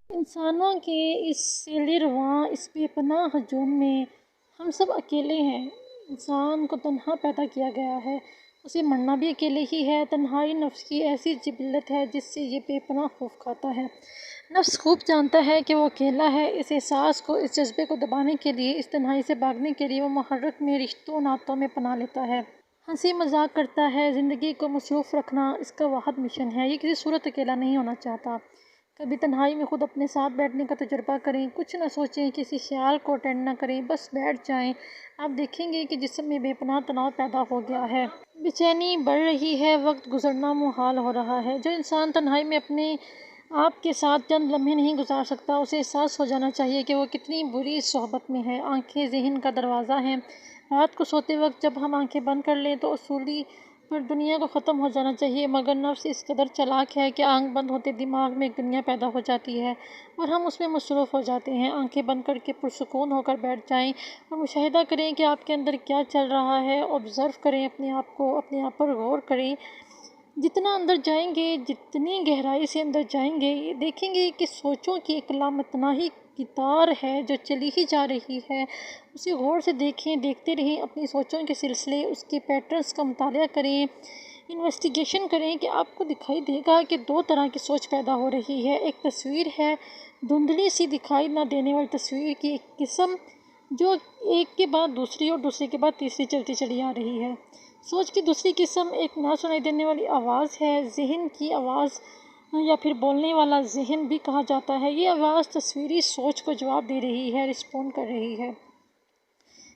انسانوں کے اس سیل رواں، اس بے پناہ ہجوم میں ہم سب اکیلے ہیں۔ انسان کو تنہا پیدا کیا گیا ہے، اسے مرنا بھی اکیلے ہی ہے۔ تنہائی نفس کی ایسی جبلت ہے جس سے یہ بے پناہ خوف کھاتا ہے۔ نفس خوب جانتا ہے کہ وہ اکیلا ہے۔ اس احساس کو، اس جذبے کو دبانے کے لیے، اس تنہائی سے بھاگنے کے لیے وہ محرک میں، رشتوں ناتوں میں پناہ لیتا ہے، ہنسی مذاق کرتا ہے۔ زندگی کو مصروف رکھنا اس کا واحد مشن ہے۔ یہ کسی صورت اکیلا نہیں ہونا چاہتا۔ کبھی تنہائی میں خود اپنے ساتھ بیٹھنے کا تجربہ کریں، کچھ نہ سوچیں، کسی خیال کو اٹینڈ نہ کریں، بس بیٹھ جائیں۔ آپ دیکھیں گے کہ جسم میں بے پناہ تناؤ پیدا ہو گیا ہے۔ بے چینی بڑھ رہی ہے، وقت گزرنا محال ہو رہا ہے۔ جو انسان تنہائی میں اپنے آپ کے ساتھ چند لمحے نہیں گزار سکتا، اسے احساس ہو جانا چاہیے کہ وہ کتنی بری صحبت میں ہے۔ آنکھیں ذہن کا دروازہ ہیں۔ رات کو سوتے وقت جب ہم آنکھیں بند کر لیں تو اصولی پر دنیا کو ختم ہو جانا چاہیے، مگر نفس اس قدر چالاک ہے کہ آنکھ بند ہوتے دماغ میں ایک دنیا پیدا ہو جاتی ہے اور ہم اس میں مصروف ہو جاتے ہیں۔ آنکھیں بند کر کے پرسکون ہو کر بیٹھ جائیں اور مشاہدہ کریں کہ آپ کے اندر کیا چل رہا ہے۔ آبزرو کریں اپنے آپ کو، اپنے آپ پر غور کریں۔ جتنا اندر جائیں گے، جتنی گہرائی سے اندر جائیں گے، یہ دیکھیں گے کہ سوچوں کی ایک لامتناہی قطار ہے جو چلی ہی جا رہی ہے۔ اسے غور سے دیکھیں، دیکھتے رہیں، اپنی سوچوں کے سلسلے، اس کے پیٹرنز کا مطالعہ کریں، انویسٹیگیشن کریں کہ آپ کو دکھائی دے گا کہ دو طرح کی سوچ پیدا ہو رہی ہے۔ ایک تصویر ہے، دھندلی سی دکھائی نہ دینے والی تصویر کی ایک قسم جو ایک کے بعد دوسری اور دوسری کے بعد تیسری چلتی چلی آ رہی ہے۔ سوچ کی دوسری قسم ایک نہ سنائی دینے والی آواز ہے، ذہن کی آواز یا پھر بولنے والا ذہن بھی کہا جاتا ہے۔ یہ آواز تصویری سوچ کو جواب دے رہی ہے، رسپونڈ کر رہی ہے۔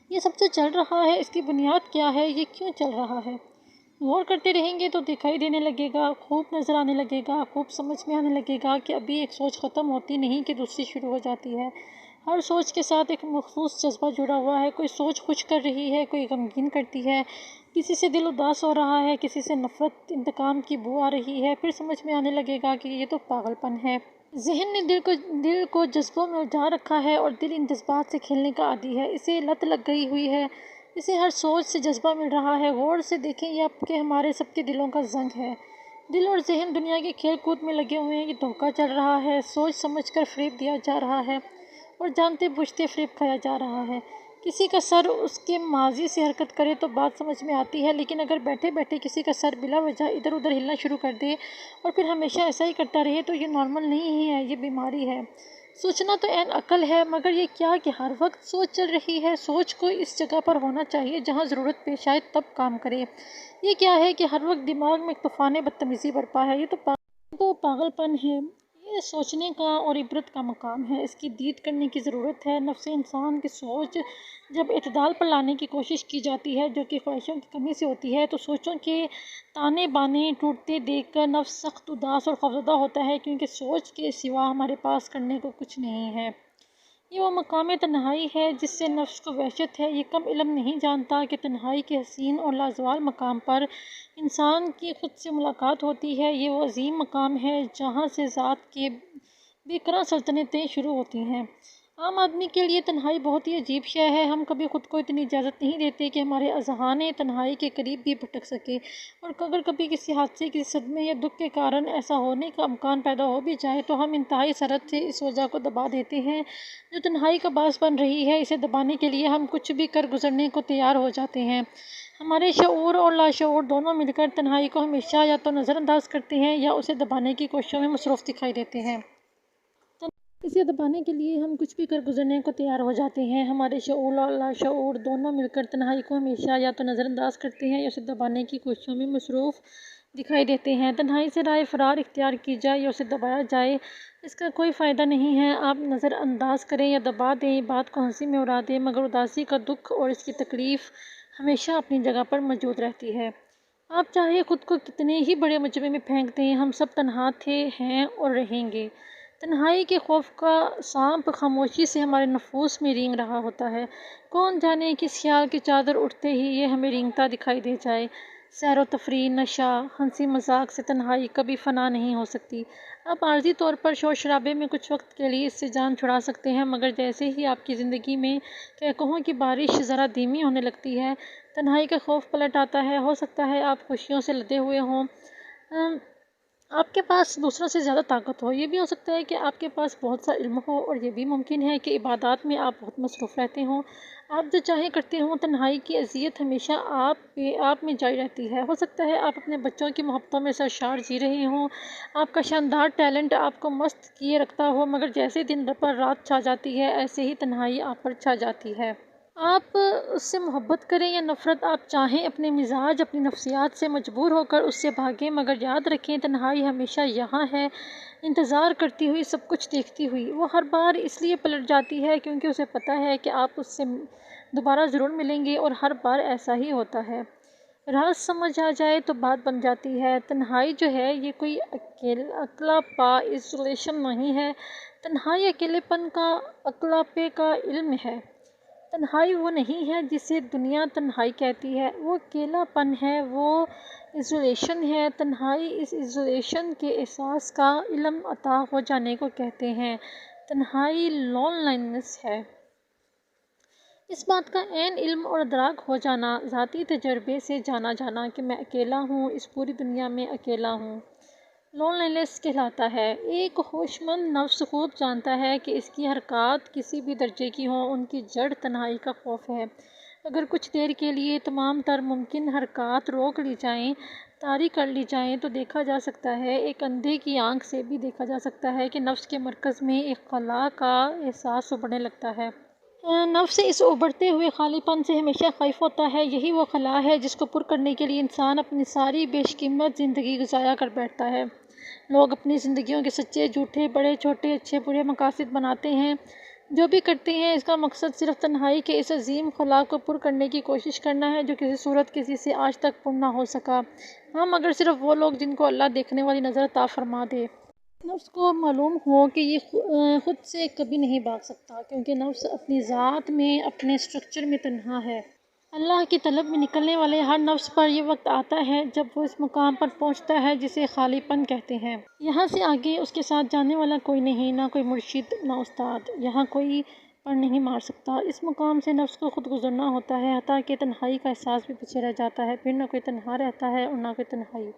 یہ سب جو چل رہا ہے، اس کی بنیاد کیا ہے، یہ کیوں چل رہا ہے؟ غور کرتے رہیں گے تو دکھائی دینے لگے گا، خوب نظر آنے لگے گا، خوب سمجھ میں آنے لگے گا کہ ابھی ایک سوچ ختم ہوتی نہیں کہ دوسری شروع ہو جاتی ہے۔ ہر سوچ کے ساتھ ایک مخصوص جذبہ جڑا ہوا ہے۔ کوئی سوچ خوش کر رہی ہے، کوئی غمگین کرتی ہے، کسی سے دل اداس ہو رہا ہے، کسی سے نفرت، انتقام کی بو آ رہی ہے۔ پھر سمجھ میں آنے لگے گا کہ یہ تو پاگل پن ہے۔ ذہن نے دل کو جذبوں میں الجھا رکھا ہے اور دل ان جذبات سے کھیلنے کا عادی ہے۔ اسے لت لگ گئی ہوئی ہے، اسے ہر سوچ سے جذبہ مل رہا ہے۔ غور سے دیکھیں یہ آپ کے ہمارے سب کے دلوں کا زنگ ہے۔ دل اور ذہن دنیا کے کھیل کود میں لگے ہوئے ہیں۔ یہ دھوکہ چل رہا ہے، سوچ سمجھ کر فریب دیا جا رہا ہے اور جانتے بوجھتے فریب کھایا جا رہا ہے۔ کسی کا سر اس کے ماضی سے حرکت کرے تو بات سمجھ میں آتی ہے، لیکن اگر بیٹھے بیٹھے کسی کا سر بلا وجہ ادھر ادھر ہلنا شروع کر دے اور پھر ہمیشہ ایسا ہی کرتا رہے تو یہ نارمل نہیں ہی ہے، یہ بیماری ہے۔ سوچنا تو عین عقل ہے، مگر یہ کیا کہ ہر وقت سوچ چل رہی ہے؟ سوچ کو اس جگہ پر ہونا چاہیے جہاں ضرورت پیش آئے تب کام کرے۔ یہ کیا ہے کہ ہر وقت دماغ میں ایک طوفان بدتمیزی برپا ہے۔ یہ تو پاگل پن ہے۔ یہ سوچنے کا اور عبرت کا مقام ہے، اس کی دید کرنے کی ضرورت ہے۔ نفس انسان کی سوچ جب اعتدال پر لانے کی کوشش کی جاتی ہے جو کہ خواہشوں کی کمی سے ہوتی ہے تو سوچوں کے تانے بانے ٹوٹتے دیکھ کر نفس سخت اداس اور خوفزدہ ہوتا ہے، کیونکہ سوچ کے سوا ہمارے پاس کرنے کو کچھ نہیں ہے۔ یہ وہ مقام تنہائی ہے جس سے نفس کو وحشت ہے۔ یہ کم علم نہیں جانتا کہ تنہائی کے حسین اور لازوال مقام پر انسان کی خود سے ملاقات ہوتی ہے۔ یہ وہ عظیم مقام ہے جہاں سے ذات کے بے کراں سلطنتیں شروع ہوتی ہیں۔ عام آدمی کے لیے تنہائی بہت ہی عجیب شے ہے۔ ہم کبھی خود کو اتنی اجازت نہیں دیتے کہ ہمارے اذہان تنہائی کے قریب بھی بھٹک سکے، اور اگر کبھی کسی حادثے، کسی صدمے یا دکھ کے کارن ایسا ہونے کا امکان پیدا ہو بھی جائے تو ہم انتہائی سرعت سے اس وجہ کو دبا دیتے ہیں جو تنہائی کا باعث بن رہی ہے۔ اسے دبانے کے لیے ہم کچھ بھی کر گزرنے کو تیار ہو جاتے ہیں۔ ہمارے شعور اور لاشعور دونوں مل کر تنہائی کو ہمیشہ یا تو نظر انداز کرتے ہیں یا اسے دبانے کی کوششوں میں مصروف دکھائی دیتے ہیں۔ اسے دبانے کے لیے ہم کچھ بھی کر گزرنے کو تیار ہو جاتے ہیں۔ ہمارے شعور اور لاشعور دونوں مل کر تنہائی کو ہمیشہ یا تو نظر انداز کرتے ہیں یا اسے دبانے کی کوششوں میں مصروف دکھائی دیتے ہیں۔ تنہائی سے راہ فرار اختیار کی جائے یا اسے دبایا جائے، اس کا کوئی فائدہ نہیں ہے۔ آپ نظر انداز کریں یا دبا دیں، بات کو ہنسی میں اڑا دیں، مگر اداسی کا دکھ اور اس کی تکلیف ہمیشہ اپنی جگہ پر موجود رہتی ہے۔ آپ چاہے خود کو کتنے ہی بڑے مجمع میں پھینک دیں، ہم سب تنہا تھے، ہیں اور رہیں گے۔ تنہائی کے خوف کا سانپ خاموشی سے ہمارے نفوس میں رینگ رہا ہوتا ہے۔ کون جانے کس خیال کی چادر اٹھتے ہی یہ ہمیں رینگتا دکھائی دے جائے۔ سیر و تفریح، نشہ، ہنسی مذاق سے تنہائی کبھی فنا نہیں ہو سکتی۔ آپ عارضی طور پر شور شرابے میں کچھ وقت کے لیے اس سے جان چھڑا سکتے ہیں، مگر جیسے ہی آپ کی زندگی میں کہکہوں کی بارش ذرا دھیمی ہونے لگتی ہے، تنہائی کا خوف پلٹ آتا ہے۔ ہو سکتا ہے آپ خوشیوں سے لدے ہوئے ہوں، آپ کے پاس دوسروں سے زیادہ طاقت ہو، یہ بھی ہو سکتا ہے کہ آپ کے پاس بہت سا علم ہو، اور یہ بھی ممکن ہے کہ عبادات میں آپ بہت مصروف رہتے ہوں، آپ جو چاہیں کرتے ہوں، تنہائی کی اذیت ہمیشہ آپ میں جاری رہتی ہے۔ ہو سکتا ہے آپ اپنے بچوں کی محبتوں میں سرشار جی رہے ہوں، آپ کا شاندار ٹیلنٹ آپ کو مست کیے رکھتا ہو، مگر جیسے دن پر رات چھا جاتی ہے، ایسے ہی تنہائی آپ پر چھا جاتی ہے۔ آپ اس سے محبت کریں یا نفرت، آپ چاہیں اپنے مزاج، اپنی نفسیات سے مجبور ہو کر اس سے بھاگیں، مگر یاد رکھیں تنہائی ہمیشہ یہاں ہے، انتظار کرتی ہوئی، سب کچھ دیکھتی ہوئی۔ وہ ہر بار اس لیے پلٹ جاتی ہے کیونکہ اسے پتہ ہے کہ آپ اس سے دوبارہ ضرور ملیں گے، اور ہر بار ایسا ہی ہوتا ہے۔ راز سمجھ آ جائے تو بات بن جاتی ہے۔ تنہائی جو ہے یہ کوئی اکلا پا ایزولیشن نہیں ہے، تنہائی اکیلے پن کا، اکلا پے کا علم ہے۔ تنہائی وہ نہیں ہے جسے دنیا تنہائی کہتی ہے، وہ اکیلا پن ہے، وہ ایزولیشن ہے۔ تنہائی، اس ایزولیشن کے احساس کا علم عطا ہو جانے کو کہتے ہیں۔ تنہائی لون لائنس ہے۔ اس بات کا عین علم اور ادراک ہو جانا، ذاتی تجربے سے جانا جانا کہ میں اکیلا ہوں، اس پوری دنیا میں اکیلا ہوں، لونلیس کہلاتا ہے۔ ایک ہوش مند نفس خوب جانتا ہے کہ اس کی حرکات کسی بھی درجے کی ہوں، ان کی جڑ تنہائی کا خوف ہے۔ اگر کچھ دیر کے لیے تمام تر ممکن حرکات روک لی جائیں، طاری کر لی جائیں، تو دیکھا جا سکتا ہے، ایک اندھے کی آنکھ سے بھی دیکھا جا سکتا ہے کہ نفس کے مرکز میں ایک خلا کا احساس ابھرنے لگتا ہے۔ نفس اس ابھرتے ہوئے خالی پن سے ہمیشہ خائف ہوتا ہے۔ یہی وہ خلا ہے جس کو پر کرنے کے لیے انسان اپنی ساری بیش قیمت زندگی ضائع کر بیٹھتا ہے۔ لوگ اپنی زندگیوں کے سچے جھوٹے، بڑے چھوٹے، اچھے برے مقاصد بناتے ہیں۔ جو بھی کرتے ہیں اس کا مقصد صرف تنہائی کے اس عظیم خلا کو پر کرنے کی کوشش کرنا ہے جو کسی صورت کسی سے آج تک پر نہ ہو سکا، ہاں مگر صرف وہ لوگ جن کو اللہ دیکھنے والی نظر عطا فرما دے۔ نفس کو معلوم ہو کہ یہ خود سے کبھی نہیں بھاگ سکتا، کیونکہ نفس اپنی ذات میں، اپنے اسٹرکچر میں تنہا ہے۔ اللہ کی طلب میں نکلنے والے ہر نفس پر یہ وقت آتا ہے جب وہ اس مقام پر پہنچتا ہے جسے خالی پن کہتے ہیں۔ یہاں سے آگے اس کے ساتھ جانے والا کوئی نہیں، نہ کوئی مرشد، نہ استاد، یہاں کوئی پر نہیں مار سکتا۔ اس مقام سے نفس کو خود گزرنا ہوتا ہے، حتیٰ کہ تنہائی کا احساس بھی پیچھے رہ جاتا ہے۔ پھر نہ کوئی تنہا رہتا ہے اور نہ کوئی تنہائی۔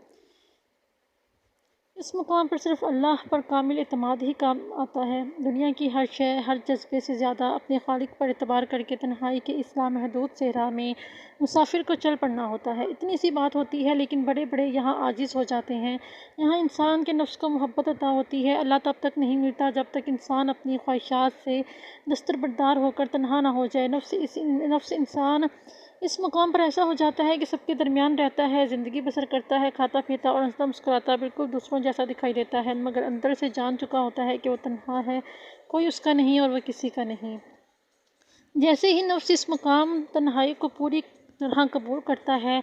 اس مقام پر صرف اللہ پر کامل اعتماد ہی کام آتا ہے۔ دنیا کی ہر شے، ہر جذبے سے زیادہ اپنے خالق پر اعتبار کر کے تنہائی کے اس لامحدود صحرا میں مسافر کو چل پڑنا ہوتا ہے۔ اتنی سی بات ہوتی ہے لیکن بڑے بڑے یہاں عاجز ہو جاتے ہیں۔ یہاں انسان کے نفس کو محبت عطا ہوتی ہے۔ اللہ تب تک نہیں ملتا جب تک انسان اپنی خواہشات سے دستبردار ہو کر تنہا نہ ہو جائے۔ نفس انسان اس مقام پر ایسا ہو جاتا ہے کہ سب کے درمیان رہتا ہے، زندگی بسر کرتا ہے، کھاتا پیتا اور ہنستا مسکراتا بالکل دوسروں جیسا دکھائی دیتا ہے، مگر اندر سے جان چکا ہوتا ہے کہ وہ تنہا ہے، کوئی اس کا نہیں اور وہ کسی کا نہیں۔ جیسے ہی نفس اس مقام تنہائی کو پوری طرح قبول کرتا ہے،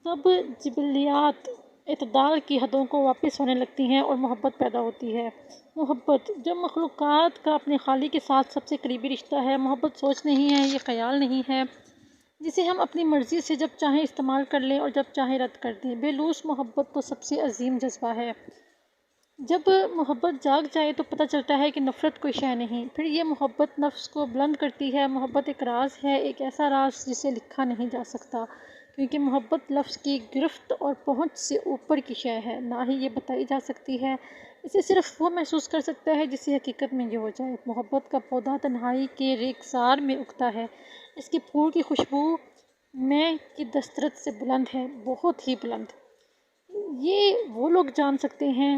تب جبلیات اعتدال کی حدوں کو واپس ہونے لگتی ہیں اور محبت پیدا ہوتی ہے۔ محبت، جو مخلوقات کا اپنے خالق کے ساتھ سب سے قریبی رشتہ ہے۔ محبت سوچ نہیں ہے، یہ خیال نہیں ہے جسے ہم اپنی مرضی سے جب چاہیں استعمال کر لیں اور جب چاہیں رد کر دیں۔ بے لوث محبت تو سب سے عظیم جذبہ ہے۔ جب محبت جاگ جائے تو پتہ چلتا ہے کہ نفرت کوئی شے نہیں۔ پھر یہ محبت نفس کو بلند کرتی ہے۔ محبت ایک راز ہے، ایک ایسا راز جسے لکھا نہیں جا سکتا، کیونکہ محبت لفظ کی گرفت اور پہنچ سے اوپر کی شے ہے، نہ ہی یہ بتائی جا سکتی ہے۔ اسے صرف وہ محسوس کر سکتا ہے جسے حقیقت میں یہ ہو جائے۔ محبت کا پودا تنہائی کے ریگسار میں اگتا ہے۔ اس کے پھول کی خوشبو میں کی دسترس سے بلند ہے، بہت ہی بلند۔ یہ وہ لوگ جان سکتے ہیں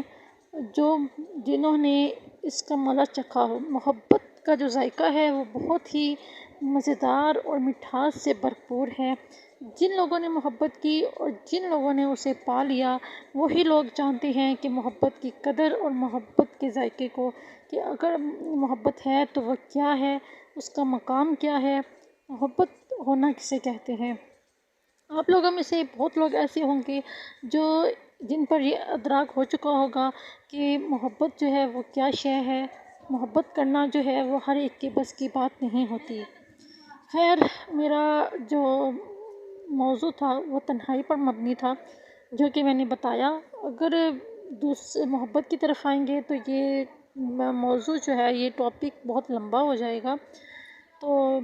جنہوں نے اس کا مزہ چکھا ہو۔ محبت کا جو ذائقہ ہے وہ بہت ہی مزیدار اور مٹھاس سے بھرپور ہے۔ جن لوگوں نے محبت کی اور جن لوگوں نے اسے پا لیا، وہی لوگ جانتے ہیں کہ محبت کی قدر اور محبت کے ذائقے کو، کہ اگر محبت ہے تو وہ کیا ہے، اس کا مقام کیا ہے، محبت ہونا کسے کہتے ہیں۔ آپ لوگوں میں سے بہت لوگ ایسے ہوں گے جن پر یہ ادراک ہو چکا ہوگا کہ محبت جو ہے وہ کیا شے ہے۔ محبت کرنا جو ہے وہ ہر ایک کے بس کی بات نہیں ہوتی۔ خیر، میرا جو موضوع تھا وہ تنہائی پر مبنی تھا، جو کہ میں نے بتایا۔ اگر محبت کی طرف آئیں گے تو یہ موضوع جو ہے، یہ ٹاپک بہت لمبا ہو جائے گا، تو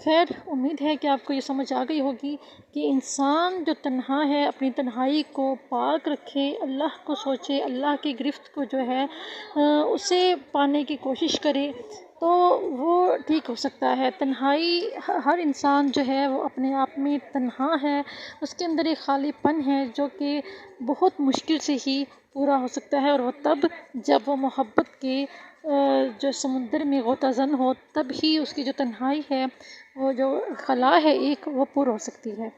خیر امید ہے کہ آپ کو یہ سمجھ آ گئی ہوگی کہ انسان جو تنہا ہے اپنی تنہائی کو پاک رکھے، اللہ کو سوچے، اللہ کی گرفت کو جو ہے اسے پانے کی کوشش کرے تو وہ ٹھیک ہو سکتا ہے۔ تنہائی ہر انسان جو ہے وہ اپنے آپ میں تنہا ہے، اس کے اندر ایک خالی پن ہے جو کہ بہت مشکل سے ہی پورا ہو سکتا ہے، اور وہ تب جب وہ محبت کے جو سمندر میں غوطہ زن ہو، تب ہی اس کی جو تنہائی ہے، وہ جو خلا ہے ایک، وہ پر ہو سکتی ہے۔